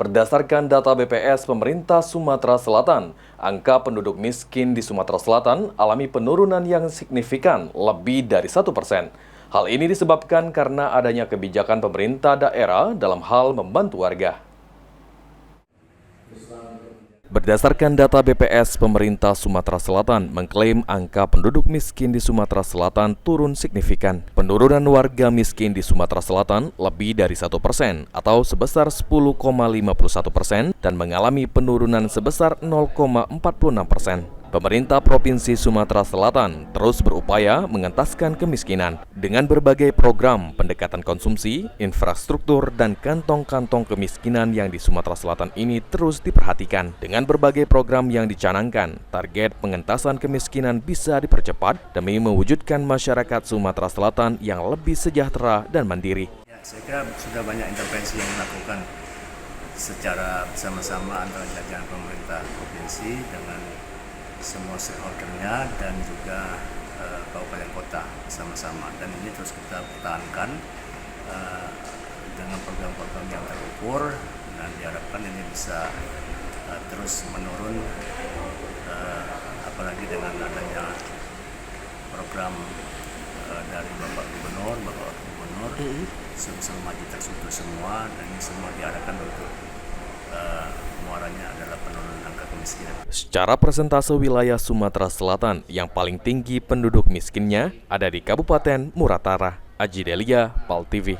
Berdasarkan data BPS pemerintah Sumatera Selatan, angka penduduk miskin di Sumatera Selatan alami penurunan yang signifikan lebih dari 1%. Hal ini disebabkan karena adanya kebijakan pemerintah daerah dalam hal membantu warga. Berdasarkan data BPS, pemerintah Sumatera Selatan mengklaim angka penduduk miskin di Sumatera Selatan turun signifikan. Penurunan warga miskin di Sumatera Selatan lebih dari 1% atau sebesar 10,51% dan mengalami penurunan sebesar 0,46%. Pemerintah Provinsi Sumatera Selatan terus berupaya mengentaskan kemiskinan dengan berbagai program pendekatan konsumsi, infrastruktur, dan kantong-kantong kemiskinan yang di Sumatera Selatan ini terus diperhatikan. Dengan berbagai program yang dicanangkan, target pengentasan kemiskinan bisa dipercepat demi mewujudkan masyarakat Sumatera Selatan yang lebih sejahtera dan mandiri. Ya, saya kira sudah banyak intervensi yang dilakukan secara bersama-sama antara jajaran pemerintah provinsi dengan semua stakeholder-nya dan juga kabupaten kota bersama-sama, dan ini terus kita pertahankan dengan program-program yang terukur dan diharapkan ini bisa terus menurun, apalagi dengan adanya program dari Bapak Gubernur, Sumsel Maju terstruktur semua, dan ini semua diarahkan untuk muaranya adalah penurunan angka kemiskinan. Secara persentase wilayah Sumatera Selatan yang paling tinggi penduduk miskinnya ada di Kabupaten Muratara. Aji Delia, PAL TV.